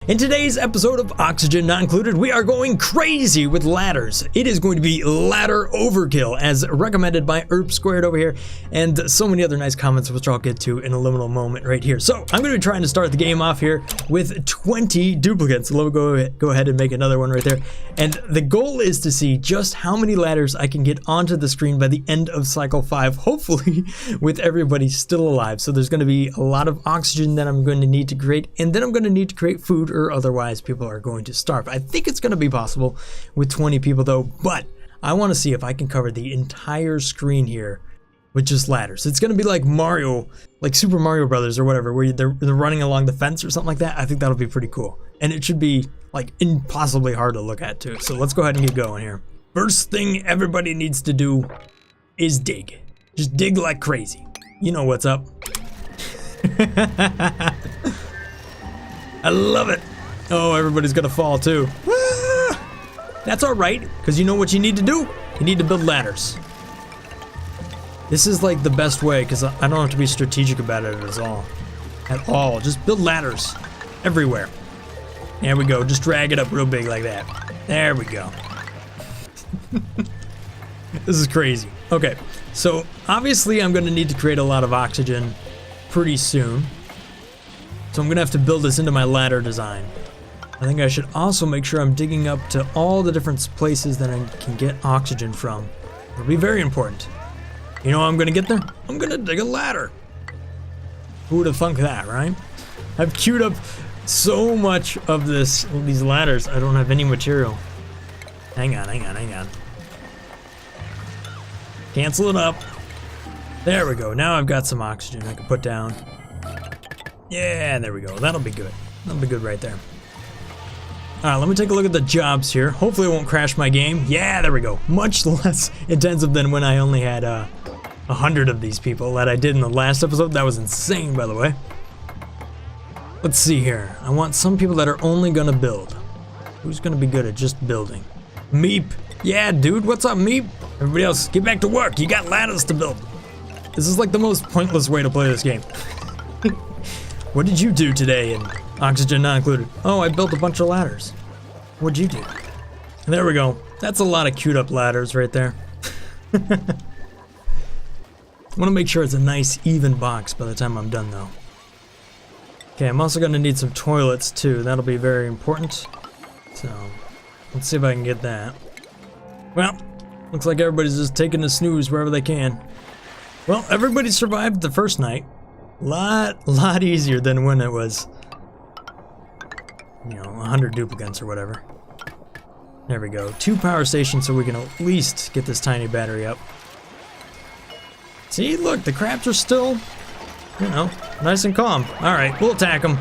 In today's episode of Oxygen Not Included, we are going crazy with ladders. It is going to be ladder overkill, as recommended by Squared over here, and so many other nice comments, which I'll get to in a little moment right here. So I'm going to be trying to start the game off here with 20 duplicates. Let me go ahead and make another one right there. And the goal is to see just how many ladders I can get onto the screen by the end of cycle 5, hopefully with everybody still alive. So there's going to be a lot of oxygen that I'm going to need to create, and then I'm going to need to create food, or otherwise people are going to starve. I think it's going to be possible with 20 people though, but I want to see if I can cover the entire screen here with just ladders. It's going to be like Mario, like Super Mario Brothers or whatever, where they're running along the fence or something like that. I think that'll be pretty cool, and it should be like impossibly hard to look at too. So let's go ahead and get going here. First thing everybody needs to do is dig. Just dig like crazy. You know what's up. I love it. Oh, everybody's gonna fall too. That's all right, because you know what you need to do? You need to build ladders. This is like the best way, because I don't have to be strategic about it at all. Just build ladders everywhere. There we go. Just drag it up real big like that. There we go. This is crazy. Okay, so obviously I'm gonna need to create a lot of oxygen pretty soon. So I'm gonna have to build this into my ladder design. I think I should also make sure I'm digging up to all the different places that I can get oxygen from. It'll be very important. You know how I'm gonna get there? I'm gonna dig a ladder. Who would have thunk that, right? I've queued up so much of these ladders, I don't have any material. Hang on. Cancel it up. There we go. Now I've got some oxygen I can put down. Yeah, there we go. That'll be good. That'll be good right there. Alright, let me take a look at the jobs here. Hopefully it won't crash my game. Yeah, there we go. Much less intensive than when I only had 100 of these people that I did in the last episode. That was insane, by the way. Let's see here. I want some people that are only gonna build. Who's gonna be good at just building? Meep. Yeah, dude, what's up, Meep? Everybody else, get back to work. You got ladders to build. This is like the most pointless way to play this game. What did you do today in Oxygen Not Included? Oh, I built a bunch of ladders. What'd you do? There we go. That's a lot of queued up ladders right there. I want to make sure it's a nice even box by the time I'm done though. Okay, I'm also going to need some toilets too. That'll be very important. So, let's see if I can get that. Well, looks like everybody's just taking a snooze wherever they can. Well, everybody survived the first night. Lot easier than when it was, you know, 100 duplicants or whatever. There we go. 2 power stations so we can at least get this tiny battery up. See, look, the crabs are still, you know, nice and calm. Alright, we'll attack them.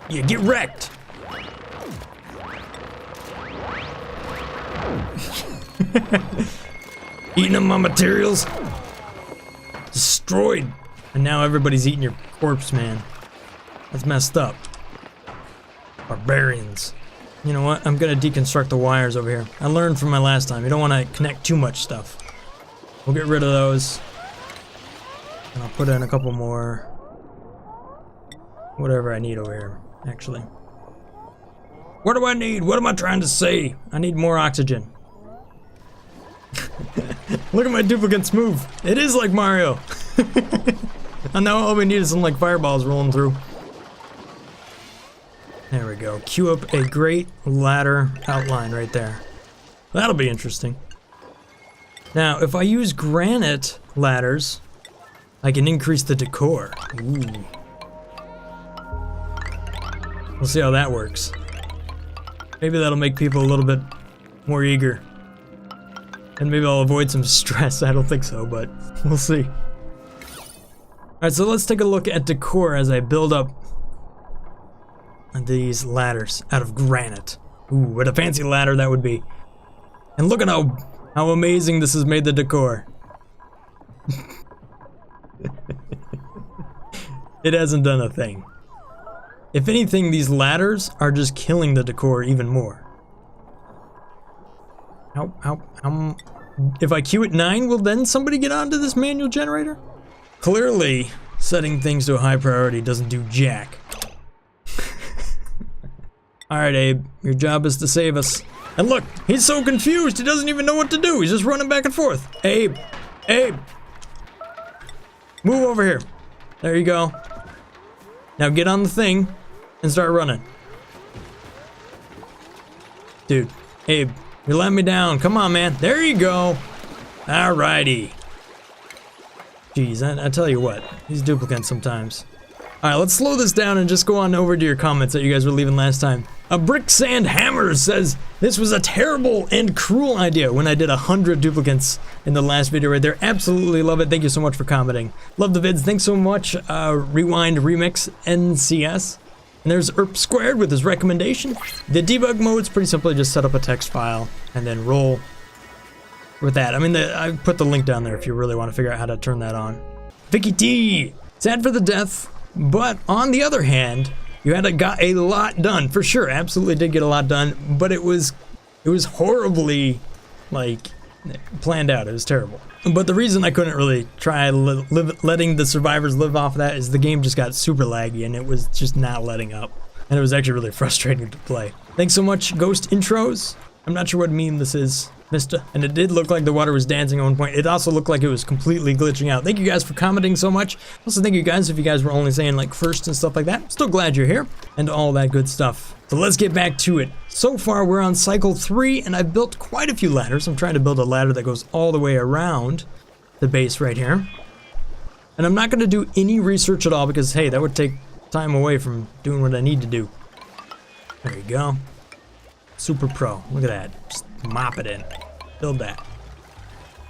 Yeah, get wrecked. Eating up my materials. Destroyed. And now everybody's eating your corpse, man. That's messed up. Barbarians. You know what? I'm gonna deconstruct the wires over here. I learned from my last time. You don't want to connect too much stuff. We'll get rid of those. And I'll put in a couple more. Whatever I need over here, actually. What do I need? What am I trying to say? I need more oxygen. Look at my duplicates move. It is like Mario. And now all we need is some like fireballs rolling through. There we go. Queue up a great ladder outline right there. That'll be interesting. Now, if I use granite ladders, I can increase the decor. Ooh. We'll see how that works. Maybe that'll make people a little bit more eager. And maybe I'll avoid some stress. I don't think so, but we'll see. Alright, so let's take a look at decor as I build up these ladders out of granite. Ooh, what a fancy ladder that would be. And look at how amazing this has made the decor. It hasn't done a thing. If anything, these ladders are just killing the decor even more. If I queue at 9, will then somebody get onto this manual generator? Clearly, setting things to a high priority doesn't do jack. All right, Abe, your job is to save us. And look, he's so confused, he doesn't even know what to do. He's just running back and forth. Abe, Abe, move over here. There you go. Now get on the thing and start running. Dude, Abe, you're letting me down. Come on, man. There you go. Alrighty. Jeez, I tell you what, these duplicants sometimes. Alright, let's slow this down and just go on over to your comments that you guys were leaving last time. A Brick Sand Hammer says, this was a terrible and cruel idea when I did 100 duplicants in the last video right there. Absolutely love it. Thank you so much for commenting. Love the vids. Thanks so much, Rewind Remix NCS. And there's ERP Squared with his recommendation. The debug mode's pretty simply just set up a text file and then roll with that. I mean, I put the link down there if you really want to figure out how to turn that on. Vicky T, sad for the death, but on the other hand, you got a lot done for sure. Absolutely did get a lot done, but it was horribly like planned out. It was terrible. But the reason I couldn't really try letting the survivors live off of that is the game just got super laggy and it was just not letting up. And it was actually really frustrating to play. Thanks so much, Ghost Intros. I'm not sure what meme this is. And it did look like the water was dancing at one point. It also looked like it was completely glitching out. Thank you guys for commenting so much. Also, thank you guys if you guys were only saying like first and stuff like that. Still glad you're here and all that good stuff. So let's get back to it. So far, we're on cycle 3 and I've built quite a few ladders. I'm trying to build a ladder that goes all the way around the base right here. And I'm not going to do any research at all because, hey, that would take time away from doing what I need to do. There you go. Super pro. Look at that. Just mop it in. Build that.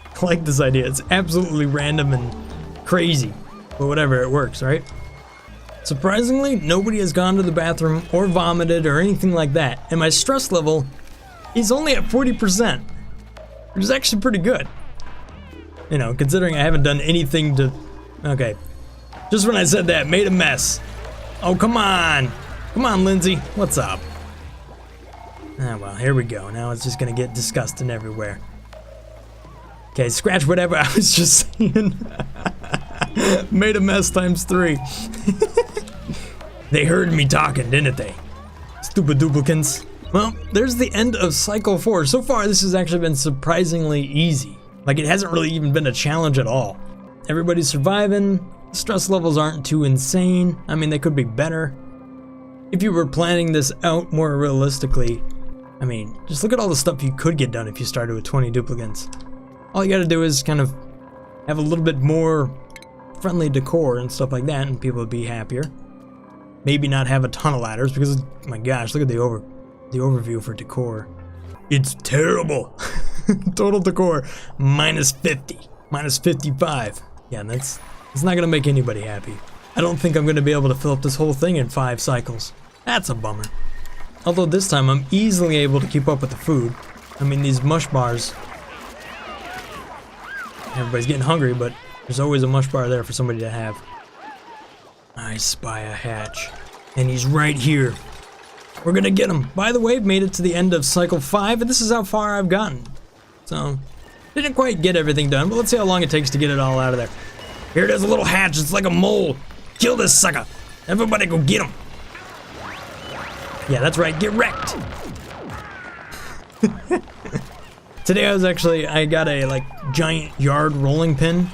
I like this idea. It's absolutely random and crazy. But whatever, it works, right? Surprisingly, nobody has gone to the bathroom or vomited or anything like that. And my stress level is only at 40%. Which is actually pretty good. You know, considering I haven't done anything to... Okay. Just when I said that, made a mess. Oh, come on. Come on, Lindsay. What's up? Ah, well, here we go. Now it's just gonna get disgusting everywhere. Okay, scratch whatever I was just saying. Made a mess times 3. They heard me talking, didn't they? Stupid duplicants. Well, there's the end of cycle 4. So far, this has actually been surprisingly easy. Like, it hasn't really even been a challenge at all. Everybody's surviving. Stress levels aren't too insane. I mean, they could be better. If you were planning this out more realistically, I mean, just look at all the stuff you could get done if you started with 20 duplicants. All you gotta do is kind of have a little bit more friendly decor and stuff like that, and people would be happier. Maybe not have a ton of ladders, because, oh my gosh, look at the overview for decor. It's terrible. Total decor, minus 50, minus 55. Yeah, it's not gonna make anybody happy. I don't think I'm gonna be able to fill up this whole thing in 5 cycles. That's a bummer. Although this time I'm easily able to keep up with the food. I mean, these mush bars. Everybody's getting hungry, but there's always a mush bar there for somebody to have. I spy a hatch. And he's right here. We're gonna get him. By the way, made it to the end of cycle 5, and this is how far I've gotten. So, didn't quite get everything done, but let's see how long it takes to get it all out of there. Here it is, a little hatch. It's like a mole. Kill this sucker. Everybody go get him. Yeah, that's right. Get wrecked. Today I got a like giant yard rolling pin.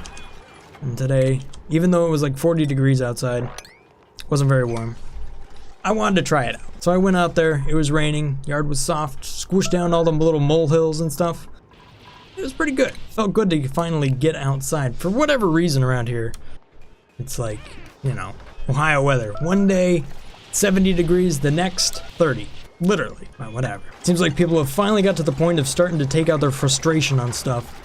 And today, even though it was like 40 degrees outside, it wasn't very warm. I wanted to try it out. So I went out there. It was raining. Yard was soft. Squished down all them little molehills and stuff. It was pretty good. Felt good to finally get outside. For whatever reason around here, it's like, you know, Ohio weather. One day, 70 degrees, the next, 30. Literally, well, whatever. Seems like people have finally got to the point of starting to take out their frustration on stuff.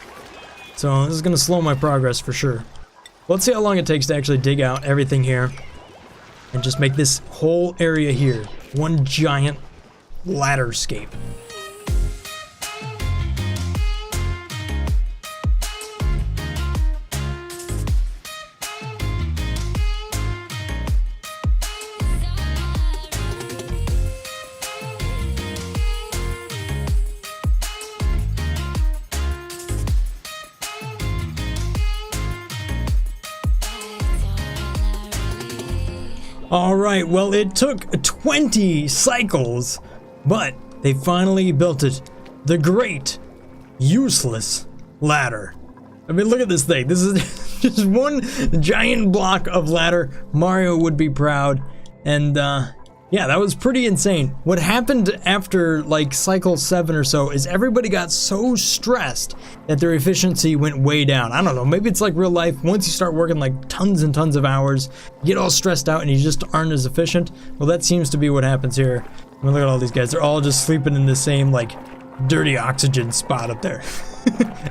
So this is gonna slow my progress for sure. Let's see how long it takes to actually dig out everything here and just make this whole area here one giant ladderscape. All right, well, it took 20 cycles, but they finally built it. The great, useless ladder. I mean, look at this thing. This is just one giant block of ladder. Mario would be proud. And, yeah, that was pretty insane. What happened after, like, cycle 7 or so is everybody got so stressed that their efficiency went way down. I don't know, maybe it's like real life. Once you start working, like, tons and tons of hours, you get all stressed out and you just aren't as efficient. Well, that seems to be what happens here. I mean, look at all these guys. They're all just sleeping in the same, like, dirty oxygen spot up there.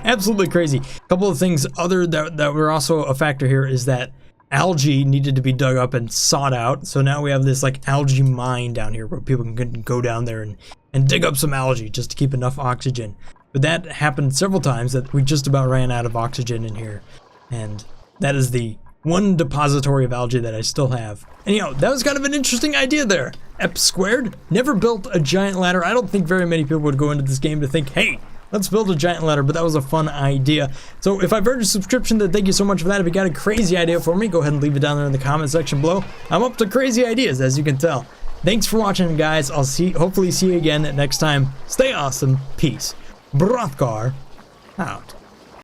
Absolutely crazy. A couple of things other that were also a factor here is that algae needed to be dug up and sought out. So now we have this like algae mine down here where people can go down there and dig up some algae just to keep enough oxygen. But that happened several times that we just about ran out of oxygen in here. And that is the one depository of algae that I still have. And you know, that was kind of an interesting idea there. Ep Squared never built a giant ladder. I don't think very many people would go into this game to think, hey, let's build a giant ladder, but that was a fun idea. So if I've earned a subscription, then thank you so much for that. If you got a crazy idea for me, go ahead and leave it down there in the comment section below. I'm up to crazy ideas, as you can tell. Thanks for watching, guys. I'll hopefully see you again next time. Stay awesome. Peace. Brothgar out.